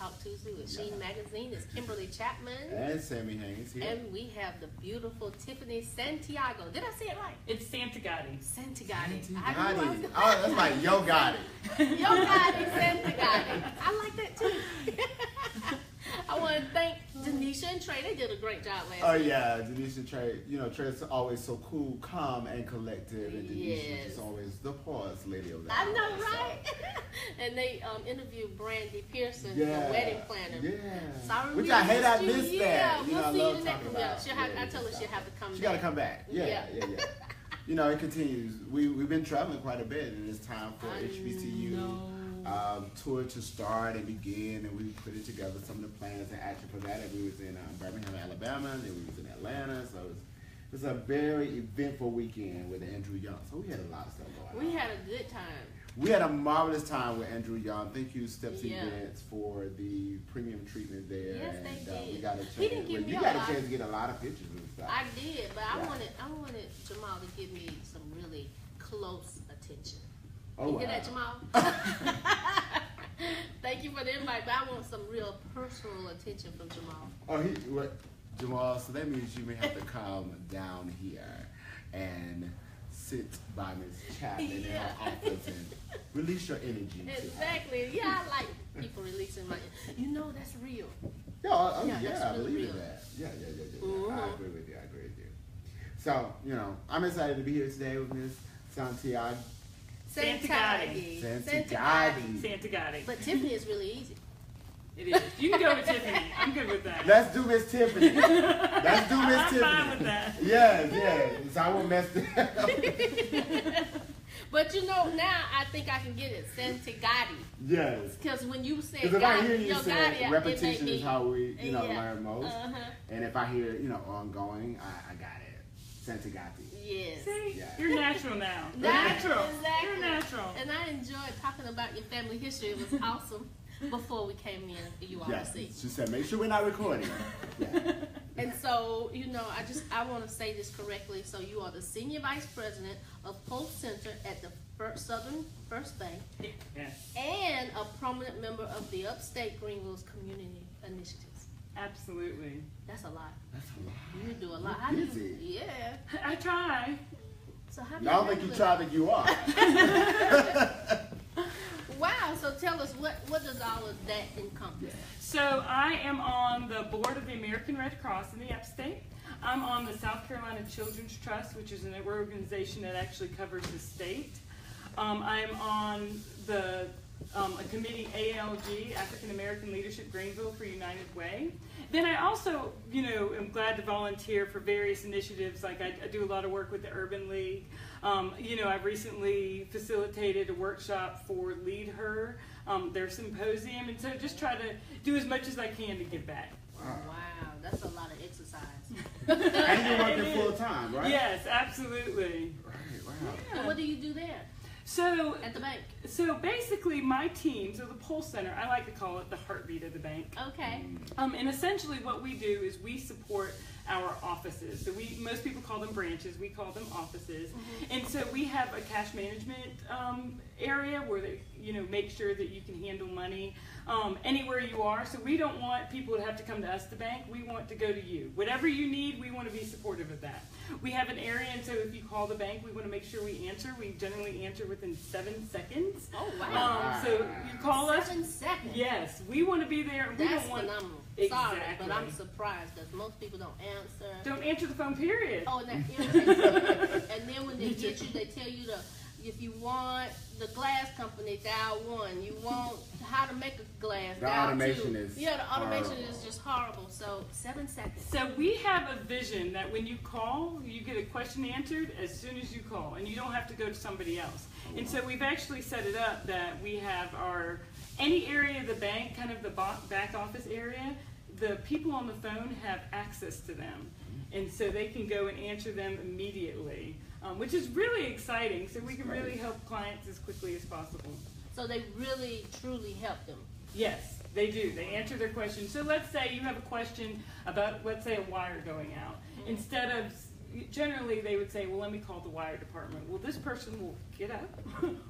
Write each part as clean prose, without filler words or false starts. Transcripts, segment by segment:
Talk Tuesday with Sheen Magazine. It's Kimberly Chapman. And Sammy Haynes here. And we have the beautiful Tiffany Santiago. Did I say it right? It's Santagati. Santagati. Santagati. Oh, that's like Yo Gotti. Yo Gotti, Santagati. I like that too. I want to thank Denisha and Trey. They did a great job last Oh week. yeah, Denisha and Trey. You know, Trey's always so cool, calm, and collective, and Denisha is always the pause lady of that. I know, right? And they interviewed Brandy Pearson, the wedding planner. Yeah. Sorry, which I hate. I missed Yeah, that. we'll I see you love the talking next about. I told her she'll have to come. She got to come back. Yeah. You know, it continues. We've been traveling quite a bit, and it's time for HBCU tour to start and begin, and we put it together, some of the plans and action for that. And we was in Birmingham, Alabama, and then we was in Atlanta, so it was a very eventful weekend with Andrew Young. So we had a lot of stuff going on. We had a good time. We had a marvelous time with Andrew Young. Thank you, Steps Events, for the premium treatment there. Yes, they did. We got a chance. He didn't give me you got a chance to get a lot of pictures and stuff. I did, but I wanted Jamal to give me some really close attention. Oh, you hear that, Jamal? Thank you for the invite, but I want some real personal attention from Jamal. Oh, Jamal, so that means you may have to come down here and sit by Ms. Chapman in her office and release your energy. Exactly. Yeah, I like people releasing my. You know, that's real. I believe in that. Yeah. Mm-hmm. I agree with you. So, you know, I'm excited to be here today with Ms. Santiago. Santagati. But Tiffany is really easy. It is. You can go with Tiffany. I'm good with that. Let's do Miss Tiffany. I'm fine with that. Yes. So I won't mess that up. But you know, now I think I can get it. Santagati. Yes. Because when you say if I hear you say Gotti, repetition is how we, learn most. Uh-huh. And if I hear, ongoing, I got it. Santagati. Yes. See, you're natural now. Natural. Exactly. You're natural. And I enjoyed talking about your family history. It was awesome. Before we came in, you all see. She said, make sure we're not recording. Yeah. And so, I want to say this correctly. So you are the Senior Vice President of Polk Center at the Southern First Bank. Yes. And a prominent member of the Upstate Greenville's Community Initiatives. Absolutely. That's a lot. That's a lot. You do a lot. You're busy. Yeah. I try. So how do I don't think you try that you are. Wow, so tell us, what does all of that encompass? So I am on the board of the American Red Cross in the Upstate. I'm on the South Carolina Children's Trust, which is an organization that actually covers the state. I'm on the a committee, ALG, African American Leadership Greenville for United Way. Then I also, am glad to volunteer for various initiatives. Like I do a lot of work with the Urban League. I've recently facilitated a workshop for Lead Her, their symposium, and so just try to do as much as I can to give back. Wow, that's a lot of exercise. And you're working full time, right? Yes, absolutely. Right, wow. Yeah. And what do you do there? So at the bank. So basically, my team, so the Pulse Center, I like to call it the heartbeat of the bank. Okay. And essentially, what we do is we support our offices. So most people call them branches. We call them offices. Mm-hmm. And so we have a cash management area where they, make sure that you can handle money anywhere you are. So we don't want people to have to come to us to bank. We want to go to you. Whatever you need, we want to be supportive of that. We have an area, and so if you call the bank, we want to make sure we answer. We generally answer within 7 seconds. Oh, wow. So you call us. 7 seconds? Yes. We want to be there. And we That's don't want, phenomenal. Exactly. Sorry, but I'm surprised because most people don't answer. Don't answer the phone, period. Oh, and that irritates me. And then when they get you, they tell you if you want the glass company, dial 1. You want how to make a glass, the dial automation 2. Is the automation horrible. is just horrible. So 7 seconds. So we have a vision that when you call, you get a question answered as soon as you call, and you don't have to go to somebody else. And so we've actually set it up that we have any area of the bank, kind of the back office area, the people on the phone have access to them. And so they can go and answer them immediately, which is really exciting. So we can really help clients as quickly as possible. So they really, truly help them. Yes, they do. They answer their questions. So let's say you have a question about, let's say, a wire going out. Instead of generally they would say, well, let me call the wire department. Well, this person will get up,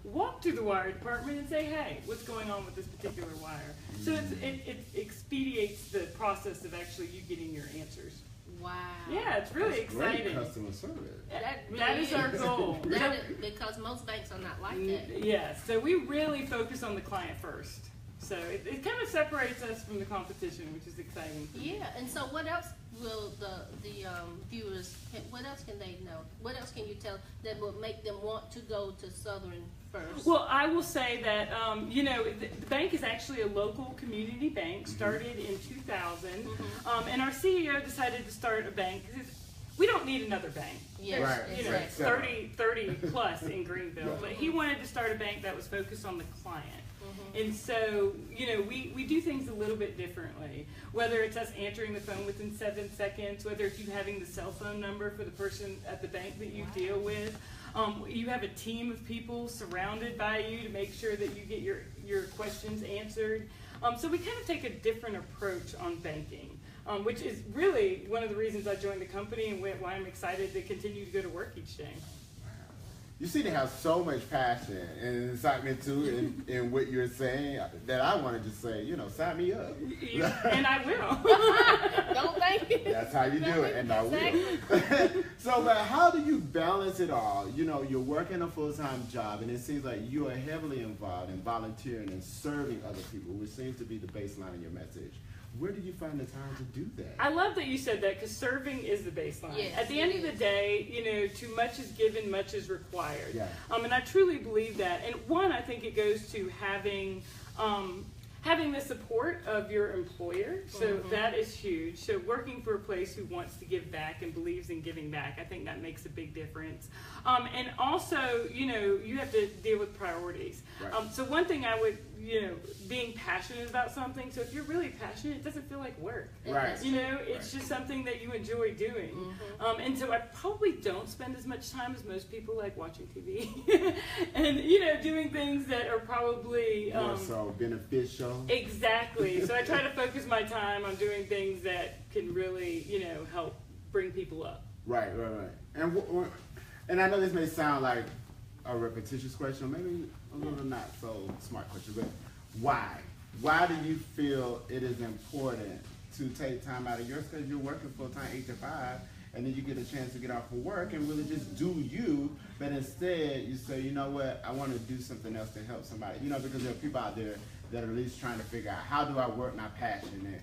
walk to the wire department and say, hey, what's going on with this particular wire? So it expedites the process of actually you getting your answers. Wow. Yeah, it's really That's great exciting. customer service. That is our goal. Because most banks are not like that. Yeah, so we really focus on the client first. So it kind of separates us from the competition, which is exciting. Yeah, and so what else will the viewers, what else can they know? What else can you tell that will make them want to go to Southern first? Well, I will say that, the bank is actually a local community bank, started in 2000, and our CEO decided to start a bank. We don't need another bank. Yes, Right, exactly. 30 plus in Greenville, but he wanted to start a bank that was focused on the client. And so, we do things a little bit differently, whether it's us answering the phone within 7 seconds, whether it's you having the cell phone number for the person at the bank that you deal with. You have a team of people surrounded by you to make sure that you get your questions answered. So we kind of take a different approach on banking, which is really one of the reasons I joined the company and why I'm excited to continue to go to work each day. You seem to have so much passion and excitement too in what you're saying that I wanted to say, sign me up. And I will. Don't thank you. That's how you do it, and I will. So, but how do you balance it all? You're working a full-time job, and it seems like you are heavily involved in volunteering and serving other people, which seems to be the baseline of your message. Where do you find the time to do that? I love that you said that because serving is the baseline. Yes, at the end of the day, too much is given, much is required. Yeah. And I truly believe that. And one, I think it goes to having the support of your employer. So that is huge. So working for a place who wants to give back and believes in giving back, I think that makes a big difference. And also, you have to deal with priorities. Right. So one thing I would, being passionate about something. So if you're really passionate, it doesn't feel like work. Right. It's just something that you enjoy doing. And so I probably don't spend as much time as most people like watching TV and, doing things that are probably More so beneficial. Exactly. So I try to focus my time on doing things that can really, help bring people up. Right. And I know this may sound like a repetitious question, or maybe a little not so smart question, but why? Why do you feel it is important to take time out of your schedule? You're working full time, 8 to 5, and then you get a chance to get off of work and really just do you. But instead, you say, you know what? I want to do something else to help somebody. Because there are people out there that are at least trying to figure out how do I work my passion.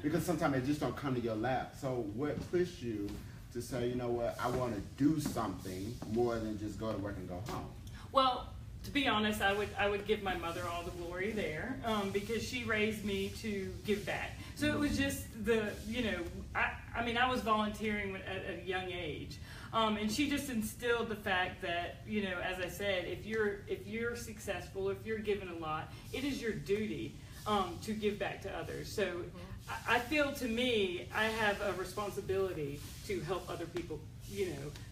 Because sometimes it just don't come to your lap. So what pushed you to say, you know what? I want to do something more than just go to work and go home? Well, to be honest, I would give my mother all the glory there because she raised me to give back. So it was just I was volunteering at a young age. And she just instilled the fact that, as I said, if you're successful, if you're given a lot, it is your duty to give back to others. So I feel, to me, I have a responsibility to help other people,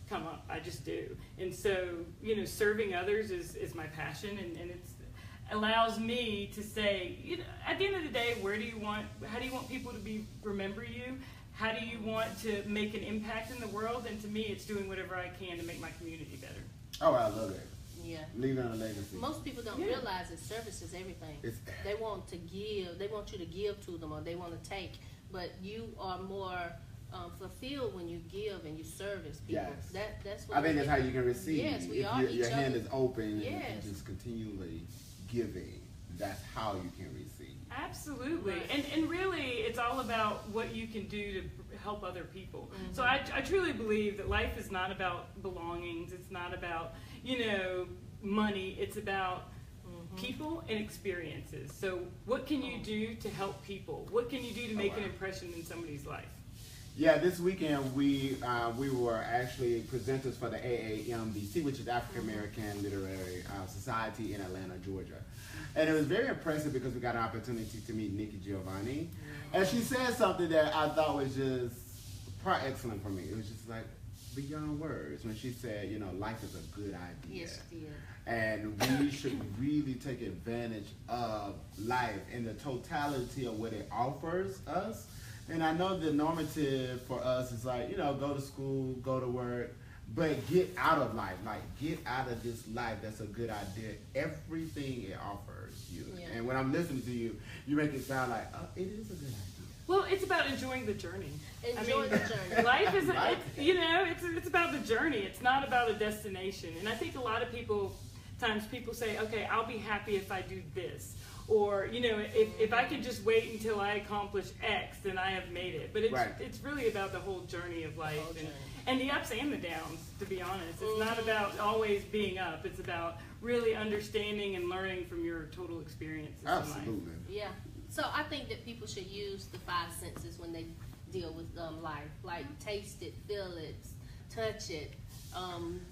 come up. I just do. And so, serving others is my passion, and it allows me to say, at the end of the day, how do you want people to remember you? How do you want to make an impact in the world? And to me, it's doing whatever I can to make my community better. Oh, I love it. Yeah. Leaving a legacy. Most people don't realize that service is everything. They want to give. They want you to give to them, or they want to take. But you are more fulfilled when you give and you service people. Yes. That's what I think that's how you can receive. Yes, we if are your hand is open Yes. and just continually giving, that's how you can receive. Absolutely. Right. And really, it's all about what you can do to help other people. So I truly believe that life is not about belongings. It's not about, money. It's about people and experiences. So what can you do to help people? What can you do to make an impression in somebody's life? Yeah, this weekend we were actually presenters for the AAMBC, which is African American Literary Society in Atlanta, Georgia. And it was very impressive because we got an opportunity to meet Nikki Giovanni. And she said something that I thought was just excellent for me. It was just like beyond words when she said, life is a good idea. Yes, dear. And we should really take advantage of life and the totality of what it offers us, And I know the normative for us is like, you know, go to school, go to work, but get out of life. Like, get out of this life. That's a good idea. Everything it offers you. Yeah. And when I'm listening to you, you make it sound like, oh, it is a good idea. Well, it's about enjoying the journey. Enjoy the journey. Life is, it's about the journey. It's not about a destination. And I think a lot of times people say, okay, I'll be happy if I do this. Or, you know, if I can just wait until I accomplish X, then I have made it. But it's really about the whole journey of life and the ups and the downs, to be honest. It's not about always being up. It's about really understanding and learning from your total experiences in life. Absolutely. Yeah. So I think that people should use the 5 senses when they deal with life. Like taste it, feel it, touch it,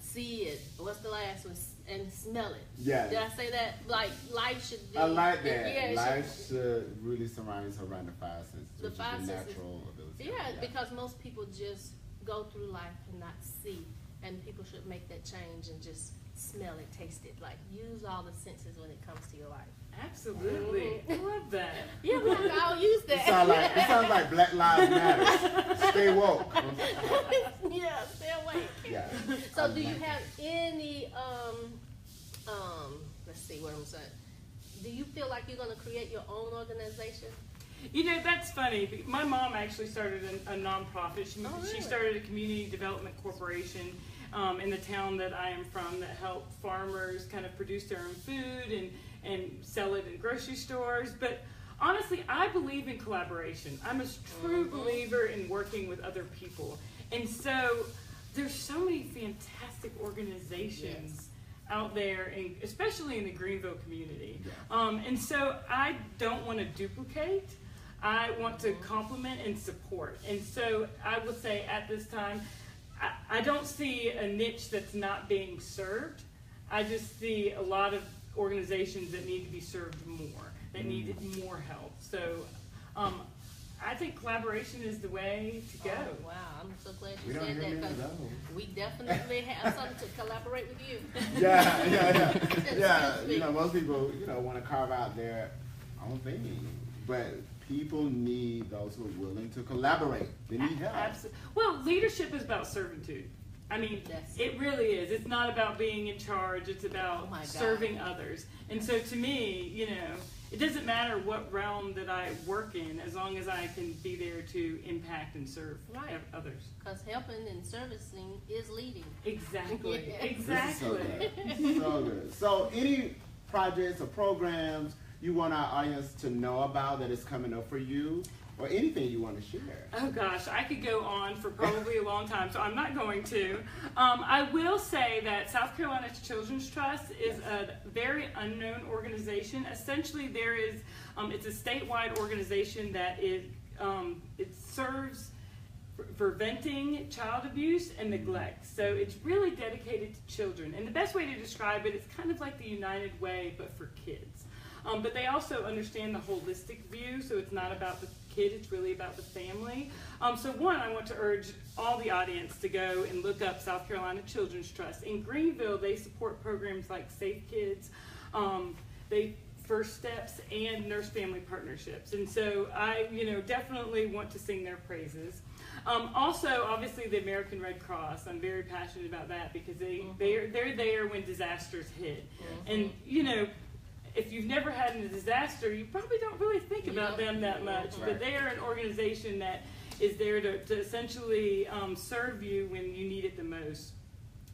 see it. What's the last one? And smell it. Yeah. Did I say that? Like life should be. I like that. Yeah, life should really surround around the 5 senses. The 5 senses. Natural ability. Yeah, because most people just go through life and not see, and people should make that change and just smell it, taste it. Like use all the senses when it comes to your life. Absolutely. I love that. Yeah, I'll use that. It sounds like Black Lives Matter. Stay woke. Yeah, stay awake. Yeah. So do you have any, let's see, what I'm saying. Do you feel like you're going to create your own organization? You know, that's funny. My mom actually started a nonprofit. She started a community development corporation in the town that I am from that helped farmers kind of produce their own food and sell it in grocery stores. But honestly, I believe in collaboration. I'm a true believer in working with other people. And so there's so many fantastic organizations out there, especially in the Greenville community. And so I don't want to duplicate. I want to complement and support. And so I would say at this time, I don't see a niche that's not being served. I just see a lot of organizations that need to be served more, that need more help. So I think collaboration is the way to go. Oh, wow, I'm so glad you said that, because we definitely have something to collaborate with you. Yeah. You know, most people, you know, want to carve out their own thing, but people need those who are willing to collaborate. They need help. Absolutely. Well, leadership is about servitude. I mean, it really is. It's not about being in charge. It's about serving others. And so to me, you know, it doesn't matter what realm that I work in, as long as I can be there to impact and serve others. Because helping and servicing is leading. Exactly. Exactly. So good. So any projects or programs you want our audience to know about that is coming up for you, or anything you want to share? Oh gosh, I could go on for probably a long time, so I'm not going to. I will say that South Carolina Children's Trust is a very unknown organization. Essentially, there is it's a statewide organization that it serves preventing child abuse and neglect. So it's really dedicated to children. And the best way to describe it is kind of like the United Way, but for kids. But they also understand the holistic view, so it's not about the kid, it's really about the family. So one, I want to urge all the audience to go and look up South Carolina Children's Trust. In Greenville, they support programs like Safe Kids, First Steps, and Nurse Family Partnerships. And so I, definitely want to sing their praises. Also, obviously, the American Red Cross. I'm very passionate about that because they're there when disasters hit. And, if you've never had a disaster, you probably don't really think about them that much. Right. But they are an organization that is there to essentially serve you when you need it the most.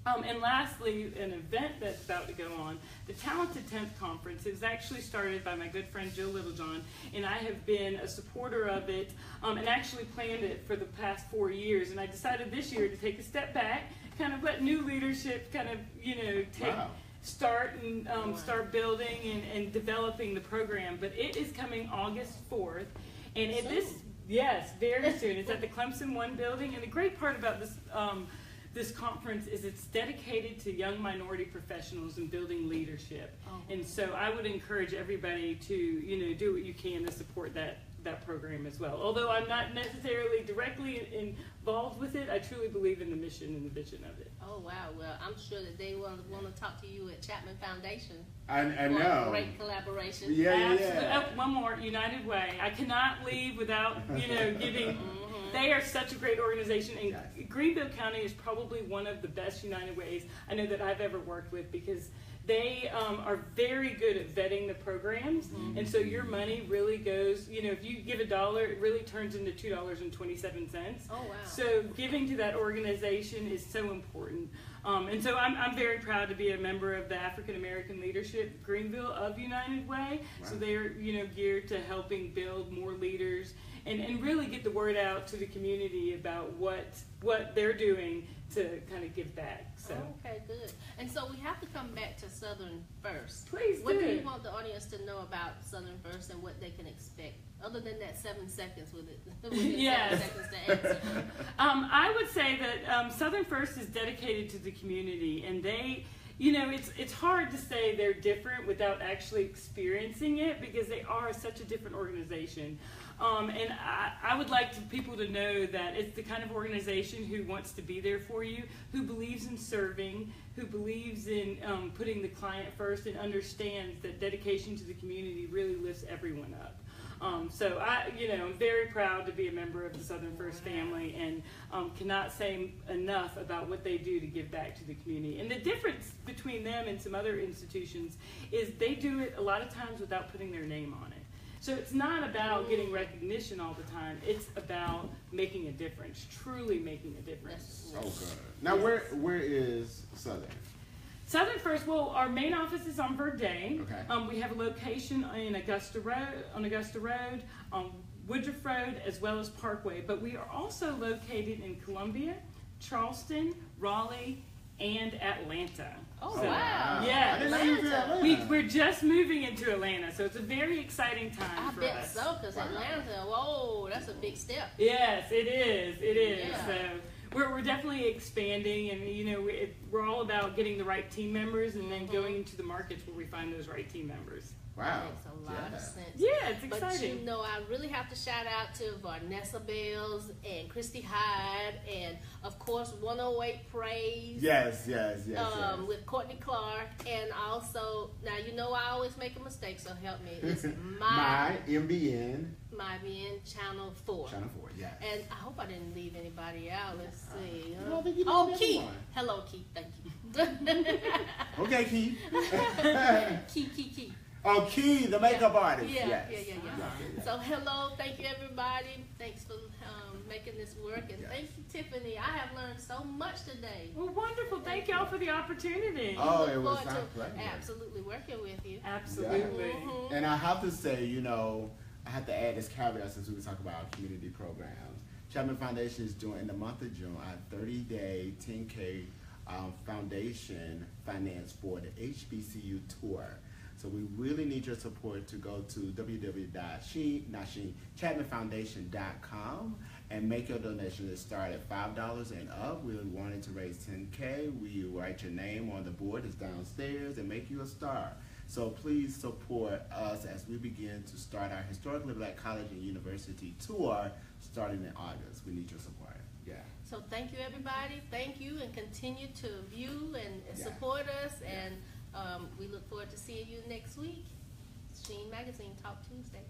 And lastly, an event that's about to go on, the Talented 10th Conference. It was actually started by my good friend Jill Littlejohn, and I have been a supporter of it and actually planned it for the past 4 years. And I decided this year to take a step back, kind of let new leadership kind of, start start building and developing the program. But it is coming August 4th, and very soon. It's at the Clemson One building, and the great part about this conference is it's dedicated to young minority professionals and building leadership. And so I would encourage everybody to do what you can to support that program as well. Although I'm not necessarily directly involved with it, I truly believe in the mission and the vision of it. Oh, wow. Well, I'm sure that they want to talk to you at Chapman Foundation. I for know. a great collaboration. Yeah, Absolutely. yeah. Oh, one more, United Way. I cannot leave without, giving. They are such a great organization, and Yes. Greenville County is probably one of the best United Ways I know that I've ever worked with, because they are very good at vetting the programs, and so your money really goes, if you give $1, it really turns into $2.27. Oh, wow. So giving to that organization is so important. And so I'm very proud to be a member of the African American Leadership Greenville of United Way. So Wow. they're geared to helping build more leaders and really get the word out to the community about what they're doing to kind of give back. So Okay, good. And so we have to come back to Southern First. Please What do do. you want the audience to know about Southern First and what they can expect, other than that 7 seconds with it? Within Yes. 7 seconds to answer. I would say that Southern First is dedicated to the community, and they, it's hard to say they're different without actually experiencing it, because they are such a different organization. And I would like people to know that it's the kind of organization who wants to be there for you, who believes in serving, who believes in putting the client first, and understands that dedication to the community really lifts everyone up. So I'm very proud to be a member of the Southern First family, and cannot say enough about what they do to give back to the community. And the difference between them and some other institutions is they do it a lot of times without putting their name on it. So it's not about getting recognition all the time. It's about making a difference, truly making a difference. So good. Now, where is Southern? Southern First, well, our main office is on Verdane. Okay. We have a location in Augusta Road, on Woodruff Road, as well as Parkway. But we are also located in Columbia, Charleston, Raleigh, and Atlanta. Oh, So, wow. Yeah. I didn't know you was in Atlanta. We're just moving into Atlanta, so it's a very exciting time I for bet us. so, because Atlanta, whoa, that's a big step. Yes, it is. It is. Yeah. So we're definitely expanding, and we're all about getting the right team members, and then going into the markets where we find those right team members. Wow. That makes a lot of sense. Yeah, it's But exciting. I really have to shout out to Vanessa Bells and Christy Hyde, and of course 108 Praise. Yes. With Courtney Clark, and also now I always make a mistake, so help me. It's My MBN. my being Channel 4. Channel 4, yes. And I hope I didn't leave anybody out. Let's see. I don't think you Oh, did Keith. everyone. Hello, Keith. Thank you. Okay, Keith. Keith. Oh, Key, the makeup artist. Yeah, Yes. yeah. So hello, thank you everybody. Thanks for making this work, and Yes. thank you, Tiffany. I have learned so much today. Well, wonderful. Thank y'all for the opportunity. Oh, Look it was forward our to pleasure. absolutely working with you. Absolutely. Mhm. And I have to say, I have to add this caveat since we were talking about community programs. Chapman Foundation is doing, in the month of June, our 30-day 10K foundation finance for the HBCU tour. So we really need your support to go to www.chapmanfoundation.com and make your donation. It starts at $5 and up. We're wanting to raise 10K. We write your name on the board that's downstairs and make you a star. So please support us as we begin to start our Historically Black College and University tour starting in August. We need your support. Yeah. So thank you everybody. Thank you, and continue to view and Yeah. support us. And we look forward to seeing you next week. Sheen Magazine Talk Tuesday.